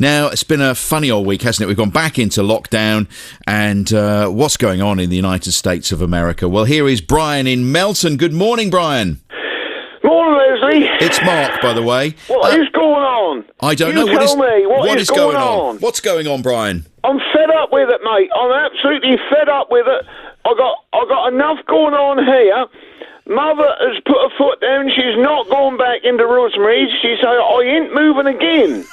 Now, it's been a funny old week, hasn't it? We've gone back into lockdown, and what's going on in the United States of America? Well, here is Brian in Melton. Good morning, Brian. Morning, Leslie. It's Mark, by the way. What is going on? I don't you know. Tell me, what is going on? What's going on, Brian? I'm fed up with it, mate. I'm absolutely fed up with it. I got enough going on here. Mother has put her foot down. She's not going back into Rosemary's. She said, I ain't moving again.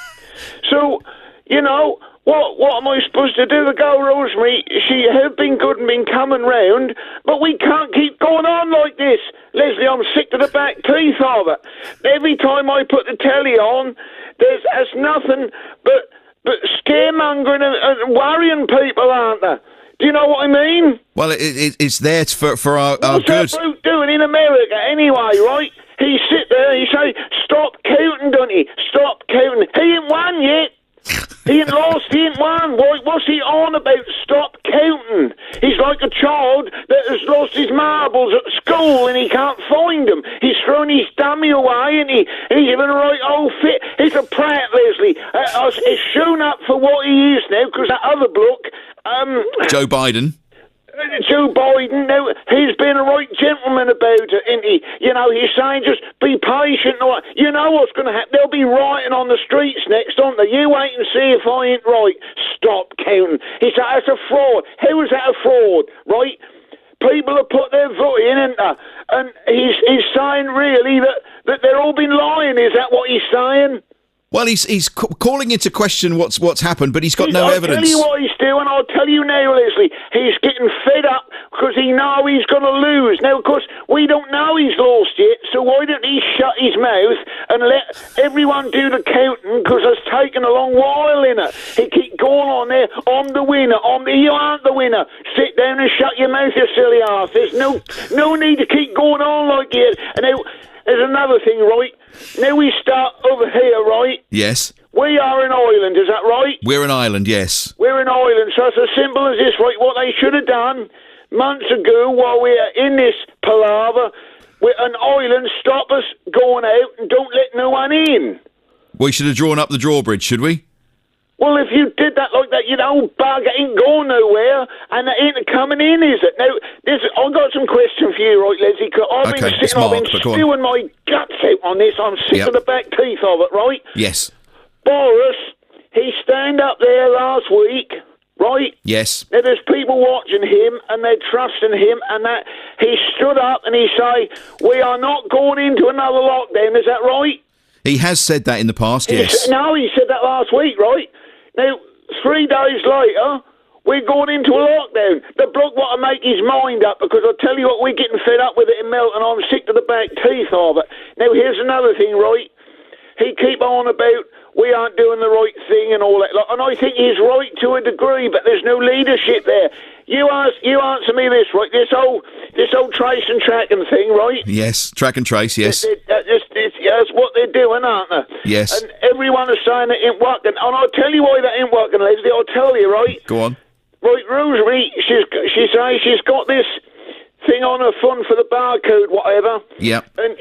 So, you know, what am I supposed to do to go, Rosemary? She have been good and been coming round, but we can't keep going on like this. Leslie, I'm sick to the back teeth of it. Every time I put the telly on, there's nothing but scaremongering and worrying people, aren't there? Do you know what I mean? Well, it's there for our good. What's that bloke doing in America anyway, right? He sit there, he say, stop counting, don't he? Stop counting. He ain't won yet. He ain't lost, he ain't won. What's he on about? Stop counting. He's like a child that has lost his marbles at school and he can't find them. He's thrown his dummy away and he's having a right old fit. He's a prat, Leslie. He's shown up for what he is now because that other bloke... Joe Biden. Joe Biden, now, he's been a right gentleman about it, isn't he? You know, he's saying just be patient. You know what's going to happen? They'll be rioting on the streets next, aren't they? You wait and see if I ain't right. Stop counting. He said, that's a fraud. How is that a fraud, right? People have put their vote in, isn't they? And he's saying, really, that they're all been lying. Is that what he's saying? Well, he's calling into question what's happened, but he's got no evidence. I'll tell you what he's doing. I'll tell you now, Leslie. He's getting fed up because he knows he's going to lose. Now, of course, we don't know he's lost yet, so why don't he shut his mouth and let everyone do the counting because it's taken a long while in it. He keep going on there, I'm the winner, you aren't the winner. Sit down and shut your mouth, you silly ass. There's no need to keep going on like that. And now, there's another thing, right? Now we start over here, right? Yes. We are an island, is that right? We're an island, yes. We're an island, so it's as simple as this, right? What they should have done months ago while we are in this palaver, with an island, stop us going out and don't let no one in. We should have drawn up the drawbridge, should we? Well, if you did that like that, old bugger ain't going nowhere, and it ain't coming in, is it? Now, I've got some questions for you, right, Leslie? Because I've been spewing my guts out on this. I'm sick of the back teeth of it, right? Yes. Boris, he stand up there last week, right? Yes. Now, there's people watching him, and they're trusting him, and that he stood up and he say, we are not going into another lockdown, is that right? He has said that in the past, yes. No, he said that last week, right? Now, 3 days later, we're going into a lockdown. The bloke want to make his mind up because I'll tell you what, we're getting fed up with it in Melton. I'm sick to the back teeth of it. Now, here's another thing, right? He keep on about we aren't doing the right thing and all that. And I think he's right to a degree, but there's no leadership there. You answer me this, right? This old trace and tracking thing, right? Yes, track and trace, yes. That's what they're doing, aren't they? Yes. And everyone is saying it ain't working. And I'll tell you why that ain't working, Leslie. I'll tell you, right? Go on. Right, Rosemary, she says she's got this thing on her phone for the barcode, whatever. Yep. And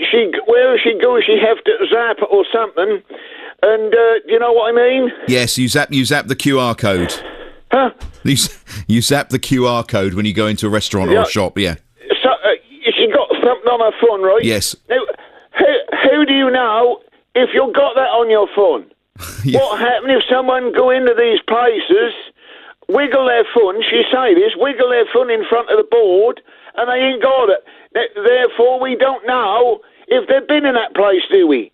wherever she goes, she have to zap it or something. And you know what I mean? Yes, you zap the QR code. Huh? You zap the QR code when you go into a restaurant or a shop, yeah. So, she got something on her phone, right? Yes. Now, how do you know if you've got that on your phone? Yeah. What happens if someone go into these places, wiggle their phone, she say this, wiggle their phone in front of the board, and they ain't got it. Therefore, we don't know if they've been in that place, do we?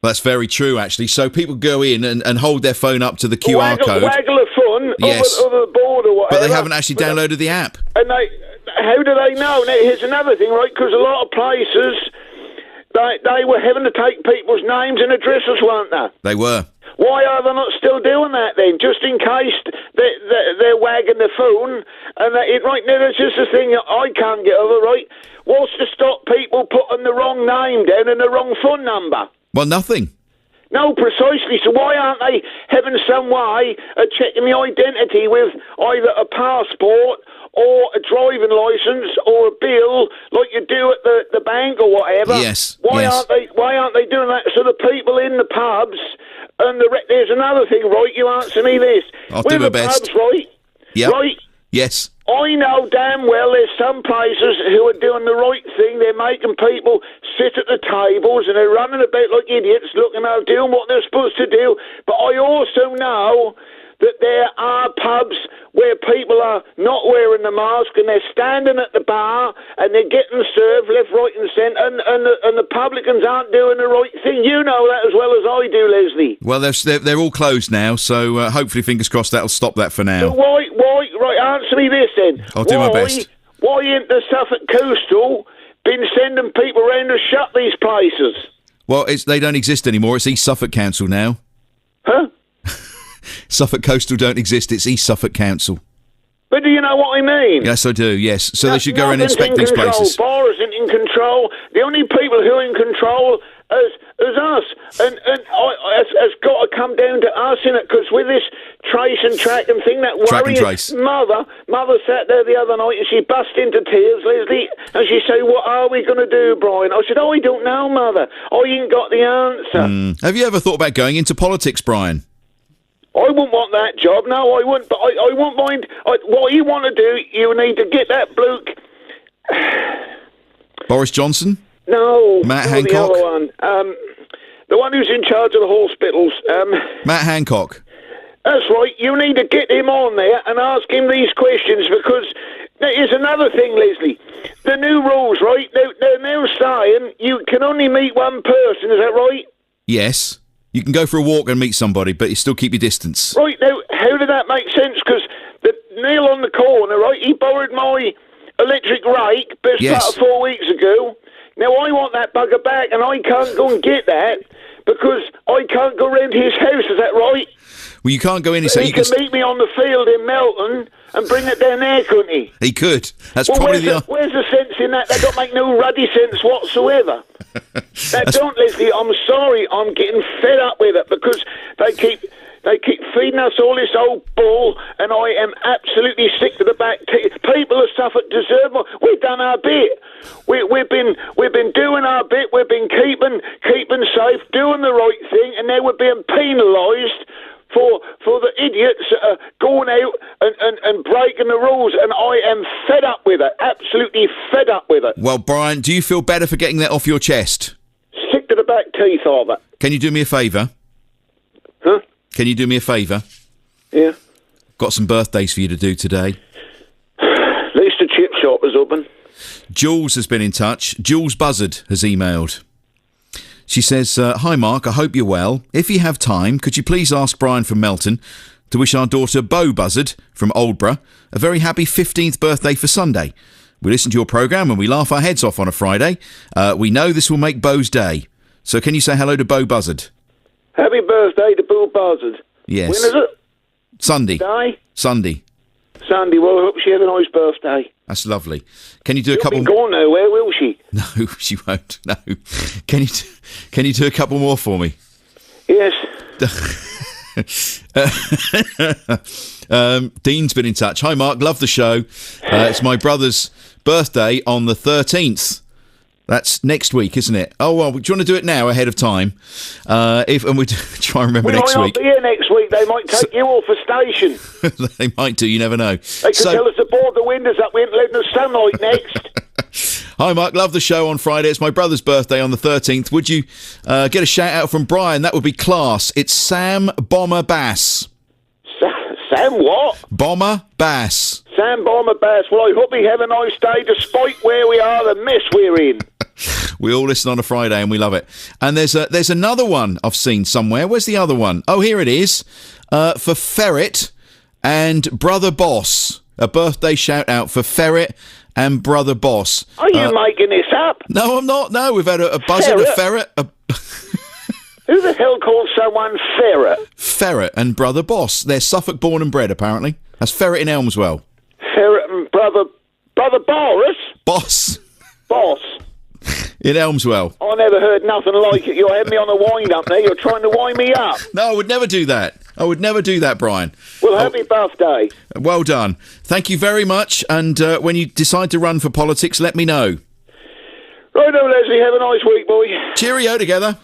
That's very true, actually. So people go in and hold their phone up to the QR code. Waggle a phone over the board or whatever. But they haven't actually downloaded the app. And how do they know? Now, here's another thing, right? Because a lot of places, they were having to take people's names and addresses, weren't they? They were. Why are they not still doing that then? Just in case they're wagging the phone. And right now, that's just the thing that I can't get over, right? What's to stop people putting the wrong name down and the wrong phone number? Well, nothing. No, precisely. So why aren't they having some way of checking the identity with either a passport or a driving licence or a bill like you do at the bank or whatever? Yes. Why aren't they doing that so the people in the pubs there's another thing, right? You answer me this. I'll do my best. Pubs, right? Yep. Right? Yes. I know damn well there's some places who are doing the right thing. They're making people sit at the tables and they're running about like idiots, looking out, doing what they're supposed to do. But I also know that there are pubs where people are not wearing the mask and they're standing at the bar and they're getting served left, right and centre and the publicans aren't doing the right thing. You know that as well as I do, Leslie. Well, they're all closed now, so hopefully, fingers crossed, that'll stop that for now. So right, answer me this then. I'll do my best. Why ain't the Suffolk Coastal been sending people around to shut these places? Well, they don't exist anymore. It's East Suffolk Council now. Huh? Suffolk Coastal don't exist. It's East Suffolk Council. But do you know what I mean? Yes, I do, yes. So they should go and inspect these places. Bar isn't in control. The only people who are in control is us. And it's got to come down to us, innit? Because with this trace and track and thing, that worries mother sat there the other night and she bust into tears, Leslie, and she said, what are we going to do, Brian? I said, I don't know, Mother. I ain't got the answer. Have you ever thought about going into politics, Brian? I wouldn't want that job, no, I wouldn't, but I wouldn't mind. What you want to do, you need to get that bloke... Boris Johnson? No. Matt Hancock? The other one. The one who's in charge of the hospitals. Matt Hancock? That's right, you need to get him on there and ask him these questions, because here's another thing, Leslie. The new rules, right, they're now saying you can only meet one person, is that right? Yes. You can go for a walk and meet somebody, but you still keep your distance. Right, now, how did that make sense? Because Neil on the corner, right, he borrowed my electric rake about 4 weeks ago. Now, I want that bugger back, and I can't go and get that because I can't go round his house, is that right? Well, you can't go in and say... He can meet me on the field in Melton and bring it down there, couldn't he? He could. That's probably where's the sense in that? That don't make no ruddy sense whatsoever. Don't, Leslie. I'm sorry. I'm getting fed up with it because they keep feeding us all this old bull, and I am absolutely sick to the back. People of Suffolk deserve more. We've done our bit. We've been doing our bit. We've been keeping safe, doing the right thing, and now we're being penalised for the idiots going out and breaking the rules, and I am fed up with it. Absolutely fed up with it. Well, Brian, do you feel better for getting that off your chest? Sick to the back teeth of it. Can you do me a favour? Huh? Can you do me a favour? Yeah. Got some birthdays for you to do today. At least the chip shop is open. Jules has been in touch. Jules Buzzard has emailed. She says, hi Mark, I hope you're well. If you have time, could you please ask Brian from Melton to wish our daughter Bo Buzzard from Oldborough a very happy 15th birthday for Sunday. We listen to your programme and we laugh our heads off on a Friday. We know this will make Bo's day. So can you say hello to Bo Buzzard? Happy birthday to Bo Buzzard. Yes. When is it? Sunday. Day? Sunday. Sunday. Well, I hope she had a nice birthday. That's lovely. Can you do a couple? She'll be gone nowhere, will she? No, she won't. No. Can you do a couple more for me? Yes. Dean's been in touch. Hi, Mark. Love the show. It's my brother's birthday on the 13th. That's next week, isn't it? Oh, well, do you want to do it now ahead of time? And we try and remember next week. We might not be here next week. They might take you off a station. They might do. You never know. They could tell us to board the windows up. We ain't letting the sunlight next. Hi, Mark. Love the show on Friday. It's my brother's birthday on the 13th. Would you get a shout-out from Brian? That would be class. It's Sam Bomber Bass. Sam what? Bomber Bass. Sam Bomber Bass. Well, I hope you have a nice day despite where we are, the mess we're in. We all listen on a Friday and we love it. And there's another one I've seen somewhere. Where's the other one? Oh, here it is. For Ferret and Brother Boss. A birthday shout-out for Ferret and Brother Boss. Are you making this up? No, I'm not. No, we've had a buzzard, a ferret. Who the hell calls someone Ferret? Ferret and Brother Boss. They're Suffolk born and bred, apparently. That's Ferret in Elmswell. Ferret and Brother Boris? Boss. In Elmswell. I never heard nothing like it. You had me on a wind-up there. You're trying to wind me up. No, I would never do that. I would never do that, Brian. Well, happy birthday. Well done. Thank you very much. And when you decide to run for politics, let me know. Righto, Leslie. Have a nice week, boy. Cheerio together.